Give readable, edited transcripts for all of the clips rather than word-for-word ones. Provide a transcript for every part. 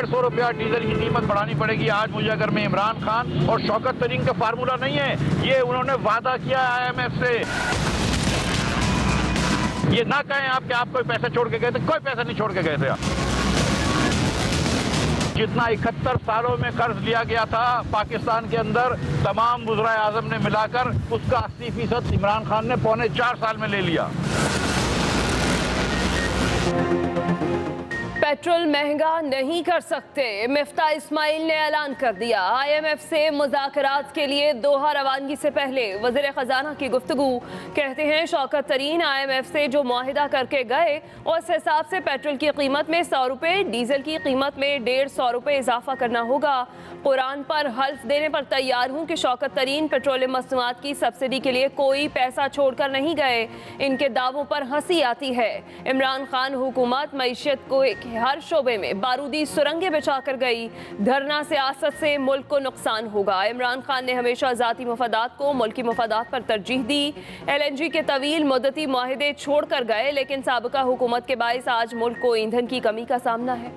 150 रुपया डीजल की कीमत बढ़ानी पड़ेगी। आज मुजफ्फर में इमरान खान और शौकत तरीन का फार्मूला नहीं है, ये उन्होंने वादा किया IMF से। ये ना कहें आप कि आप कोई पैसा छोड़ के गए थे, कोई पैसा नहीं छोड़ के गए थे आप। जितना 71 सालों में कर्ज लिया गया था पाकिस्तान के अंदर, तमाम वज़राए आज़म ने मिलाकर उसका 80% इमरान खान ने पौने 4 साल में ले लिया। पेट्रोल महंगा नहीं कर सकते, मिफ्ता इस्माइल ने ऐलान कर दिया। IMF से मुज़ाकरात के लिए दोहा रवानगी से पहले वज़ीर ख़जाना की गुफ्तगू। कहते हैं शौकत तरीन IMF से जो मुआहिदा करके गए उस हिसाब से पेट्रोल की कीमत में 100 रुपये, डीजल की कीमत में 150 रुपये इजाफा करना होगा। कुरान पर हल्फ देने पर तैयार हूँ कि शौकत तरीन पेट्रोलियम मसनूआत की सब्सिडी के लिए कोई पैसा छोड़कर नहीं गए। इनके दावों पर हंसी आती है। इमरान खान हुकूमत मईशत को हर शोबे में बारूदी सुरंगें बिछा कर गई। धरना सियासत से मुल्क को नुकसान होगा। इमरान खान ने हमेशा ज़ाती मफादात को मुल्की मफादात पर तरजीह दी। LNG के तवील मुद्दती मुआहिदे छोड़ कर गए, लेकिन साबिका हुकूमत के बाइस आज मुल्क को ईंधन की कमी का सामना है।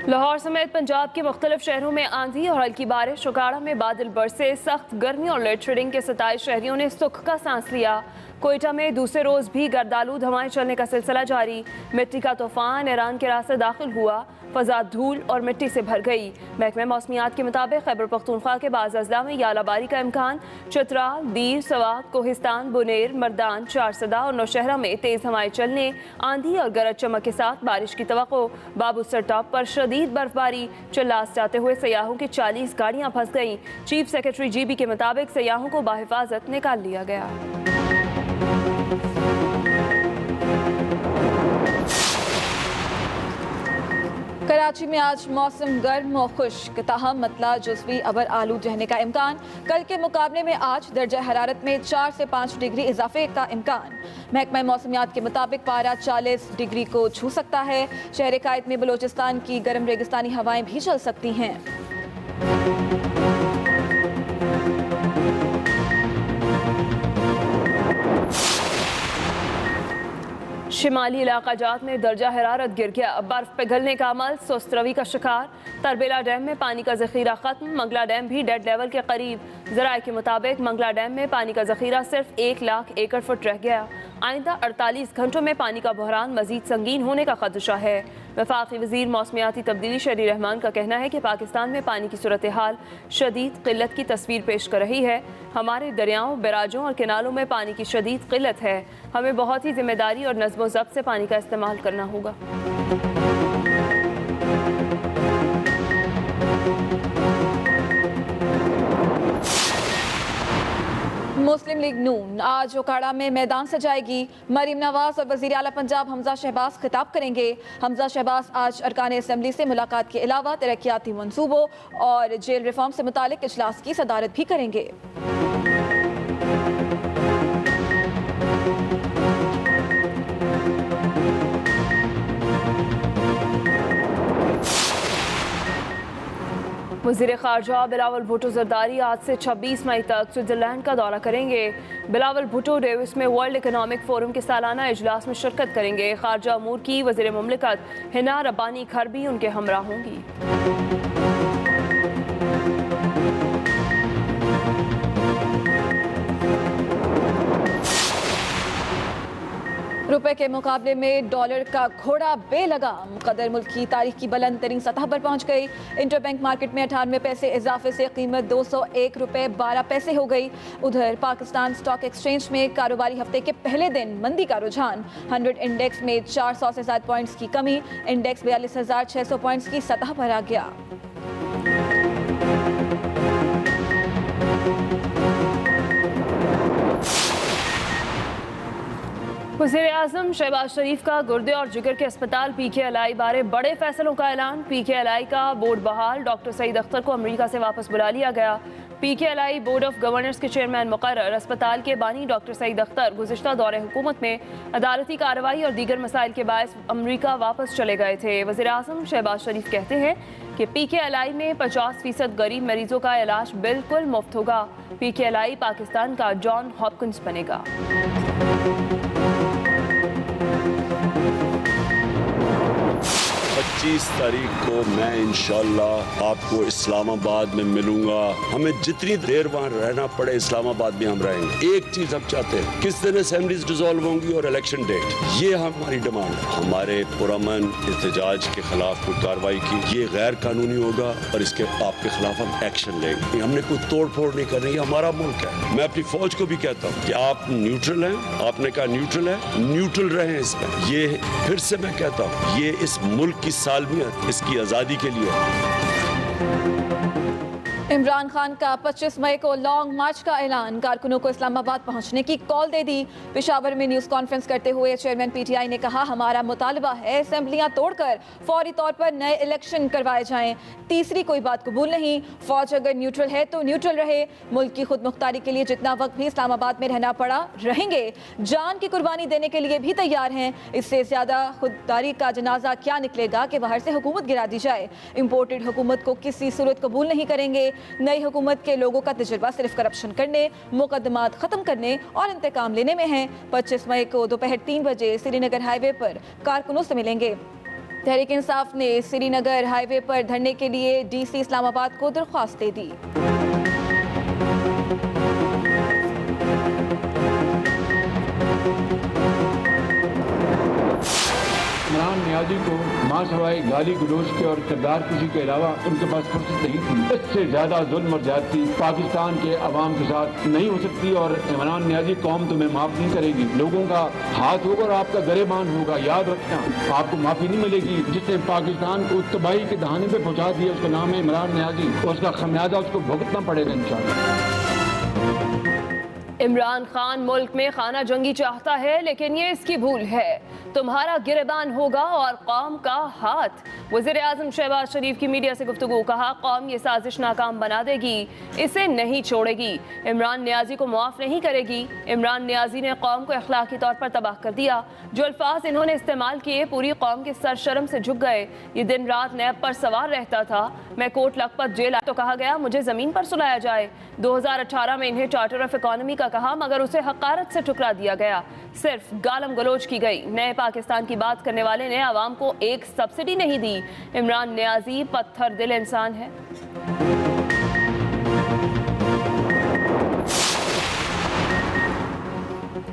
लाहौर समेत पंजाब के मुख्तलिफ शहरों में आंधी और हल्की बारिश, उकाड़ा में बादल बरसे, सख्त गर्मी और लोड शेडिंग के 27 शहरियों ने सुख का सांस लिया। कोयटा में दूसरे रोज भी गर्दालूद हवाएं चलने का सिलसिला जारी। मिट्टी का तूफान ईरान के रास्ते दाखिल हुआ, फजा धूल और मिट्टी से भर गई। महकमा मौसमियात के मुताबिक खैबर पख्तूनख्वा के बाज़ अजला में यालाबारी का इम्कान। चित्राल, दीर, सवात, कोहिस्तान, बुनेर, मर्दान, चारसदा और नौशहरा में तेज़ हवाएं चलने, आंधी और गरज चमक के साथ बारिश की तवक्को। बाबूसर टॉप पर शदीद बर्फबारी, चिल्लास जाते हुए सयाहों की 40 गाड़ियाँ फंस गईं। चीफ सेक्रेटरी GB के मुताबिक सयाहों को बाहिफाजत निकाल लिया गया। कराची में आज मौसम गर्म और खुश्क, ताहम मतला जुज़वी अबर आलूद रहने का इम्कान। कल के मुकाबले में आज दर्जा हरारत में 4 से 5 डिग्री इजाफे का इम्कान। महकमा मौसमियात के मुताबिक पारा 40 डिग्री को छू सकता है। शहर कायद में बलोचिस्तान की गर्म रेगिस्तानी हवाएं भी चल सकती हैं। शिमाली इलाका जात में दर्जा हरारत गिर गया। बर्फ पिघलने का अमल सुस्त रवी का शिकार। तरबेला डैम में पानी का जखीरा खत्म, मंगला डैम भी डेड लेवल के करीब। ज़राए के मुताबिक मंगला डैम में पानी का जखीरा सिर्फ 1 लाख एकड़ फुट रह गया। आइंदा 48 घंटों में पानी का बहरान मजीद संगीन होने का खदशा है। वफाकी वज़ीर मौसमियाती तब्दीली शहरी रहमान का कहना है कि पाकिस्तान में पानी की सूरत हाल शदीद किल्लत की तस्वीर पेश कर रही है। हमारे दरियाओं, बैराजों और किनालों में पानी की शदीद किल्लत है। हमें बहुत ही जिम्मेदारी और नज़्म ज़ब्त से पानी का इस्तेमाल करना होगा। मुस्लिम लीग नून आज उकाड़ा में मैदान सजाएगी। मरीम नवाज और वज़ीर आला पंजाब हमजा शहबाज खिताब करेंगे। हमजा शहबाज आज अरकान असम्बली से मुलाकात के अलावा तरक्याती मंसूबों और जेल रिफॉर्म से मुतालिक इजलास की सदारत भी करेंगे। वज़ीर ख़ारजा बिलावल भुट्टो ज़रदारी आज से 26 मई तक स्विट्ज़रलैंड का दौरा करेंगे। बिलावल भुट्टो डेविस में वर्ल्ड इकनॉमिक फोरम के सालाना इजलास में शिरकत करेंगे। ख़ारजा अमूर की वज़ीर मुमलिकत हिना रब्बानी खर भी उनके हमरा होंगी। रुपए के मुकाबले में डॉलर का घोड़ा बेलगाम कदर मुल्क की तारीख की बुलंद तरीन सतह पर पहुंच गई। इंटरबैंक मार्केट में 98 पैसे इजाफे से कीमत 201 रुपये 12 पैसे हो गई। उधर पाकिस्तान स्टॉक एक्सचेंज में कारोबारी हफ्ते के पहले दिन मंदी का रुझान। 100 इंडेक्स में 400 से ज्यादा पॉइंट्स की कमी, इंडेक्स 42,600 पॉइंट्स की सतह पर आ गया। वज़ीर आज़म शहबाज शरीफ का गुर्दे और जिगर के अस्पताल PKLI बारे बड़े फैसलों का ऐलान। PKLI का बोर्ड बहाल, डॉक्टर सईद अख्तर को अमेरिका से वापस बुला लिया गया। PKLI बोर्ड ऑफ गवर्नर्स के चेयरमैन मुकर्रर। अस्पताल के बानी डॉक्टर सईद अख्तर गुज़िश्ता दौरे हुकूमत में अदालती कार्रवाई और दीगर मसाइल के बायस अमेरिका वापस चले गए थे। वज़ीर आज़म शहबाज शरीफ कहते हैं कि PKLI में 50% गरीब मरीजों का इलाज बिल्कुल मुफ्त होगा। PKLI पाकिस्तान का जॉन हॉपकिंस बनेगा। 25 तारीख को मैं इंशाल्लाह आपको इस्लामाबाद में मिलूंगा। हमें जितनी देर वहाँ रहना पड़े इस्लामाबाद में हम रहेंगे। एक चीज हम चाहते हैं, किस दिन असेंबलीज डिसॉल्व होंगी और इलेक्शन डेट, ये हमारी डिमांड है। हमारे पुरअमन एहतजाज के खिलाफ कोई कार्रवाई की, ये गैर कानूनी होगा और इसके आपके खिलाफ हम एक्शन लेंगे। हमने कोई तोड़ फोड़ नहीं करनी, हमारा मुल्क है। मैं अपनी फौज को भी कहता हूँ कि आप न्यूट्रल हैं, आपने कहा न्यूट्रल है, न्यूट्रल रहें इसमें। ये फिर से मैं कहता हूँ, ये इस मुल्क की सालमियत, इसकी आज़ादी के लिए। इमरान खान का 25 मई को लॉन्ग मार्च का ऐलान, कारकुनों को इस्लामाबाद पहुंचने की कॉल दे दी। पेशावर में न्यूज़ कॉन्फ्रेंस करते हुए चेयरमैन पीटीआई ने कहा, हमारा मुतालबा है असेंबलियां तोड़कर फौरी तौर पर नए इलेक्शन करवाए जाएं। तीसरी कोई बात कबूल नहीं। फौज अगर न्यूट्रल है तो न्यूट्रल रहे। मुल्क की खुद मुख्तारी के लिए जितना वक्त भी इस्लामाबाद में रहना पड़ा रहेंगे। जान की कुर्बानी देने के लिए भी तैयार हैं। इससे ज्यादा खुददारी का जनाजा क्या निकलेगा कि बाहर से हुकूमत गिरा दी जाए। इम्पोर्टेड हुकूमत को किसी सूरत कबूल नहीं करेंगे। नई हुकूमत के लोगों का तजुर्बा सिर्फ करप्शन करने, मुकदमात खत्म करने और इंतकाम लेने में है। 25 मई को दोपहर 3 बजे श्रीनगर हाईवे पर कारकुनों से मिलेंगे। तहरीक इंसाफ ने श्रीनगर हाईवे पर धरने के लिए डीसी इस्लामाबाद को दरख्वास्त दे दी। इमरान नियाज़ी को मां सवाए गाली गलोच के और किरदार किसी के अलावा उनके पास फुर्सत नहीं थी। इससे ज्यादा जुल्म और ज्यादती पाकिस्तान के अवाम के साथ नहीं हो सकती और इमरान नियाज़ी कौम तुम्हें माफ नहीं करेगी। लोगों का हाथ होगा और आपका गरेबान होगा। याद रखना, आपको माफी नहीं मिलेगी। जिसने पाकिस्तान को तबाही के दहाने पे पहुंचा दिया उसका नाम है इमरान नियाज़ी और उसका खमियाजा उसको भुगतना पड़ेगा इंशाअल्लाह। इमरान खान मुल्क में खाना जंगी चाहता है, लेकिन ये इसकी भूल है। तुम्हारा गिरबान होगा और कौम का हाथ। वज़ीर आज़म शहबाज शरीफ की मीडिया से गुफ्तगू, कहा कौम ये साजिश नाकाम बना देगी, इसे नहीं छोड़ेगी। इमरान नियाज़ी को मुआफ़ नहीं करेगी। इमरान नियाज़ी ने कौम को अखलाकी तौर पर तबाह कर दिया। जो अल्फाज इन्होंने इस्तेमाल किए पूरी कौम के सर शर्म से झुक गए। ये दिन रात नैब पर सवार रहता था। मैं कोट लखपत जेल तो कहा गया मुझे ज़मीन पर सुलाया जाए। 2018 में इन्हें चार्टर ऑफ इकॉनमी का कहा, मगर उसे हकारत से ठुकरा दिया गया। सिर्फ गालम गलोच की गई। नए पाकिस्तान की बात करने वाले ने आवाम को एक सब्सिडी नहीं दी। इमरान नियाज़ी पत्थर दिल इंसान है।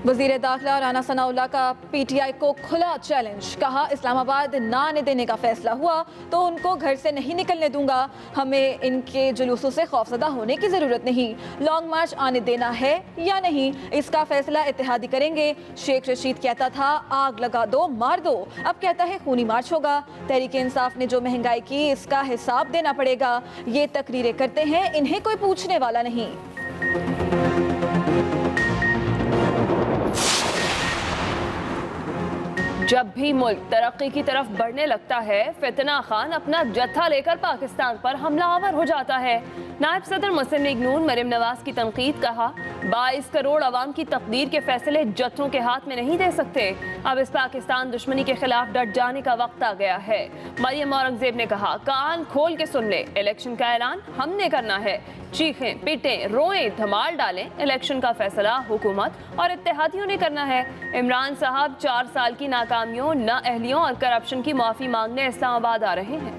वज़ीर दाखिला राना सनाउल्लाह का पीटीआई को खुला चैलेंज, कहा इस्लामाबाद ना आने देने का फैसला हुआ तो उनको घर से नहीं निकलने दूंगा। हमें इनके जुलूसों से खौफजदा होने की ज़रूरत नहीं। लॉन्ग मार्च आने देना है या नहीं, इसका फैसला इत्तेहादी करेंगे। शेख रशीद कहता था आग लगा दो मार दो, अब कहता है खूनी मार्च होगा। तहरीक इंसाफ ने जो महंगाई की इसका हिसाब देना पड़ेगा। ये तकरीरें करते हैं, इन्हें कोई पूछने वाला नहीं। जब भी मुल्क तरक्की की तरफ बढ़ने लगता है, फितना खान अपना जत्था लेकर पाकिस्तान पर हमलावर हो जाता है। नायब सदर मुस्लिम लीग नून मरीम नवाज की तनकीद, कहा 22 करोड़ आवाम की तकदीर के फैसले जत्थों के हाथ में नहीं दे सकते। अब इस पाकिस्तान दुश्मनी के खिलाफ डट जाने का वक्त आ गया है। मरियम औरंगजेब ने कहा कान खोल के सुन ले, इलेक्शन का ऐलान हमने करना है। चीखें, पीटें, रोएं, धमाल डालें, इलेक्शन का फैसला हुकूमत और इत्तेहादियों ने करना है। इमरान साहब 4 साल की नाकामियों, नाअहलियों और करप्शन की माफी मांगने इस्लामाबाद आ रहे हैं।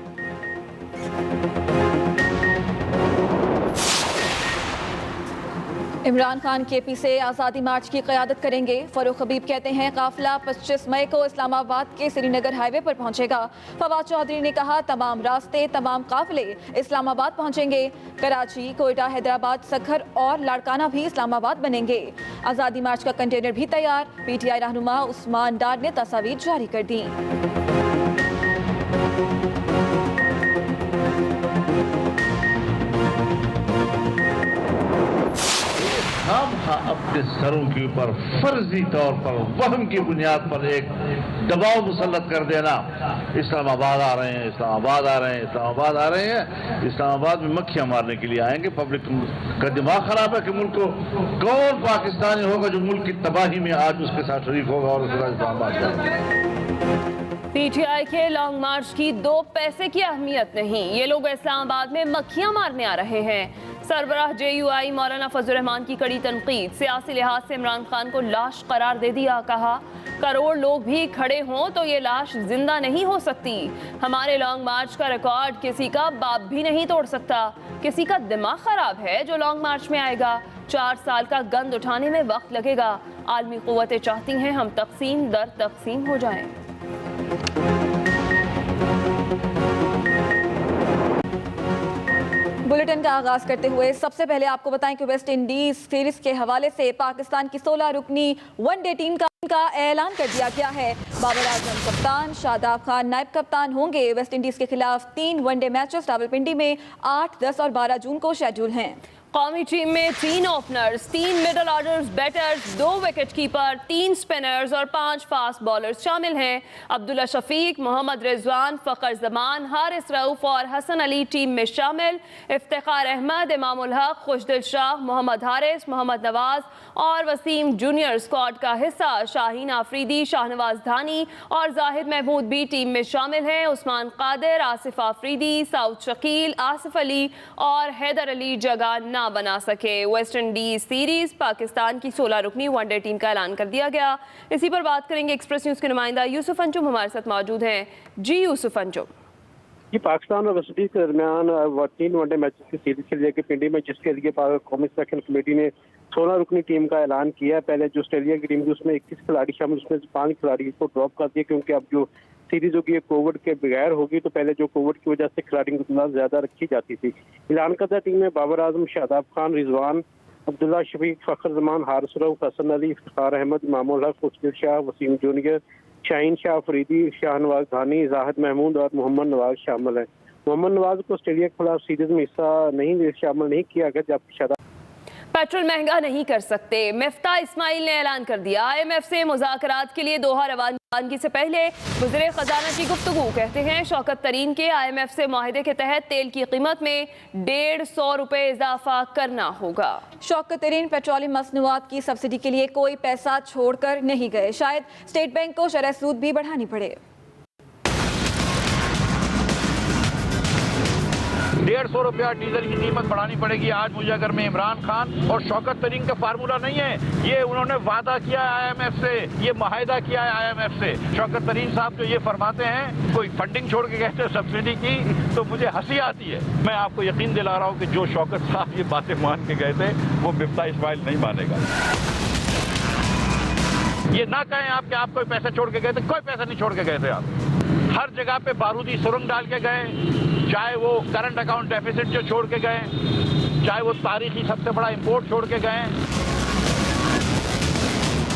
इमरान खान केपी से आज़ादी मार्च की क़यादत करेंगे। फरूख हबीब कहते हैं काफिला 25 मई को इस्लामाबाद के श्रीनगर हाईवे पर पहुंचेगा। फवाद चौधरी ने कहा तमाम रास्ते, तमाम काफिले इस्लामाबाद पहुंचेंगे। कराची, कोयटा, हैदराबाद, सखर और लाड़काना भी इस्लामाबाद बनेंगे। आज़ादी मार्च का कंटेनर भी तैयार। पीटीआई रहनुमा उस्मान डार ने तस्वीर जारी कर दी। हम अपने सरों के ऊपर फर्जी तौर पर वहम की बुनियाद पर एक दबाव मुसल्लत कर देना, इस्लामाबाद आ रहे हैं, इस्लामाबाद आ रहे हैं, इस्लामाबाद आ रहे हैं, इस्लामाबाद में मक्खियां मारने के लिए आएंगे। पब्लिक का दिमाग खराब है कि मुल्क को कौन पाकिस्तानी होगा जो मुल्क की तबाही में आज उसके साथ शरीक होगा और उसके साथ इस्लामाबाद जाएगा। पीटीआई के लॉन्ग मार्च की 2 पैसे की अहमियत नहीं। ये लोग इस्लामाबाद में मक्खियां मारने आ रहे हैं। सरबराह JUI मौलाना फजल रहमान की कड़ी तनकीद। सियासी लिहाज से इमरान खान को लाश करार दे दिया। कहा, करोड़ लोग भी खड़े हों तो ये लाश जिंदा नहीं हो सकती। हमारे लॉन्ग मार्च का रिकॉर्ड किसी का बाप भी नहीं तोड़ सकता। किसी का दिमाग खराब है जो लॉन्ग मार्च में आएगा। 4 साल का गंद उठाने में वक्त लगेगा। आलमी कुव्वतें चाहती हैं हम तकसीम दर तकसीम हो जाएं। बुलेटिन का आगाज करते हुए सबसे पहले आपको बताएं कि वेस्ट इंडीज सीरीज के हवाले से पाकिस्तान की 16 रुकनी वनडे टीम का ऐलान कर दिया गया है। बाबर आजम कप्तान, शादाब खान नायब कप्तान होंगे। वेस्ट इंडीज के खिलाफ 3 वनडे मैचेस रावलपिंडी में 8, 10 और 12 जून को शेड्यूल हैं। कौमी टीम में 3 openers, 3 middle orders batters, 2 wicket keeper, 3 spinners और 5 फास्ट बॉलर्स शामिल हैं। अब्दुल्ला शफीक, मोहम्मद रिजवान, फ़खर जमान, हारिस रऊफ और हसन अली टीम में शामिल। इफ्तिखार अहमद, इमाम उल हक, खुशदिल शाह, मोहम्मद हारिस, मोहम्मद नवाज और वसीम जूनियर स्क्वाड का हिस्सा। शाहीन आफरीदी, शाहनवाज धानी और जाहिद महमूद भी टीम में शामिल हैं। उस्मान कादिर, आसिफ आफरीदी, साउद शकील, आसिफ अली और हैदर अली जगह ना बना सके। वेस्ट इंडीज सीरीज पाकिस्तान की 16 रुकनी वनडे टीम का ऐलान कर दिया गया। इसी पर बात करेंगे एक्सप्रेस न्यूज के नुमाइंदा यूसुफ अंजुम हमारे साथ मौजूद हैं। जी यूसुफ अंजुम। ये पाकिस्तान और वेस्ट इंडीज के दरमियान 3 वनडे मैचेस की सीरीज खेली जाएगी पिंडी में, जिसके लिए कौमी सिलेक्शन कमेटी ने 16 रुकनी टीम का ऐलान किया है। पहले जो ऑस्ट्रेलिया की टीम थी उसमें 21 खिलाड़ी शामिल, उसमें 5 खिलाड़ी को ड्रॉप कर दिया क्योंकि अब जो सीरीज होगी कोविड के बगैर होगी। तो पहले जो कोविड की वजह से खिलाड़ियों की तादाद ज्यादा रखी जाती थी। ऐलान करदा टीम में बाबर आजम, शादाब खान, रिजवान, अब्दुल्ला शफीक, फखर जमान, हारिस रऊफ, हसन अली, इफ्तिखार अहमद, इमाम उल हक, खुशदिल शाह, वसीम जूनियर, शाहीन शाह फरीदी, शाहनवाज धानी, जाहिद महमूद और मोहम्मद नवाज शामिल हैं। मोहम्मद नवाज को ऑस्ट्रेलिया के खिलाफ सीरीज में हिस्सा शामिल नहीं किया गया, जबकि शादाब पेट्रोल महंगा नहीं कर सकते, मिफ्ता इस्माइल ने ऐलान कर दिया। IMF से मुज़ाकरात के लिए दोहा रवानगी से पहले वज़ीर ख़ज़ाना की गुफ्तगू। कहते हैं शौकत तरीन के IMF से मुआहदे के तहत तेल की कीमत में 150 रुपये इजाफा करना होगा। शौकत तरीन पेट्रोलियम मसनूआत की सब्सिडी के लिए कोई पैसा छोड़कर नहीं गए। शायद स्टेट बैंक को शरह सूद भी बढ़ानी पड़े। 150 रुपया डीजल की कीमत बढ़ानी पड़ेगी। आज मुजफ्फर में इमरान खान और शौकत तरीन का फार्मूला नहीं है, ये उन्होंने वादा किया है IMF से, ये मुआहदा किया है IMF से। शौकत तरीन साहब जो ये फरमाते हैं कोई फंडिंग छोड़ के कहते हैं सब्सिडी की, तो मुझे हंसी आती है। मैं आपको यकीन दिला रहा हूँ कि जो शौकत साहब ये बातें मान के गए थे वो मिफ्ता इस्माइल नहीं मानेगा। ये ना कहें आप कि आप कोई पैसे छोड़ के गए थे, कोई पैसा नहीं छोड़ के गए थे आप। हर जगह पे बारूदी सुरंग डाल के गए, चाहे वो करंट अकाउंट डेफिसिट जो छोड़ के गए, चाहे वो तारीखी सबसे बड़ा इंपोर्ट छोड़ के गए।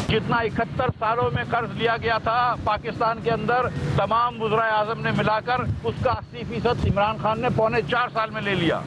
जितना 71 सालों में कर्ज लिया गया था पाकिस्तान के अंदर, तमाम वज़ीर आज़म ने मिलाकर उसका 80% इमरान खान ने 4.25 साल में ले लिया।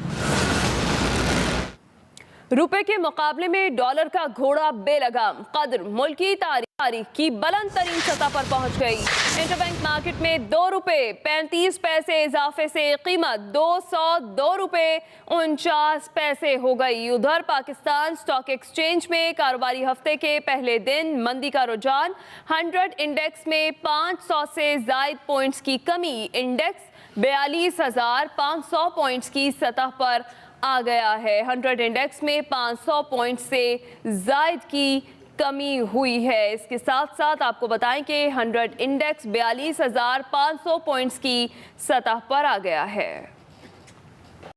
रुपए के मुकाबले में डॉलर का घोड़ा बेलगाम कदर मुल्क की तारीख की बुलंद तरीन सतह पर पहुंच गई। इंटरबैंक मार्केट में 2 रुपये 35 पैसे इजाफे से कीमत 202 रुपये 49 पैसे हो गई। उधर पाकिस्तान स्टॉक एक्सचेंज में कारोबारी हफ्ते के पहले दिन मंदी का रुझान। 100 इंडेक्स में 500 से जायद पॉइंट्स की कमी। इंडेक्स 42,500 पॉइंट्स की सतह पर आ गया है। 100 इंडेक्स में 500 पॉइंट से जायद की कमी हुई है। इसके साथ साथ आपको बताएं कि 100 इंडेक्स 42,500 पॉइंट्स की सतह पर आ गया है।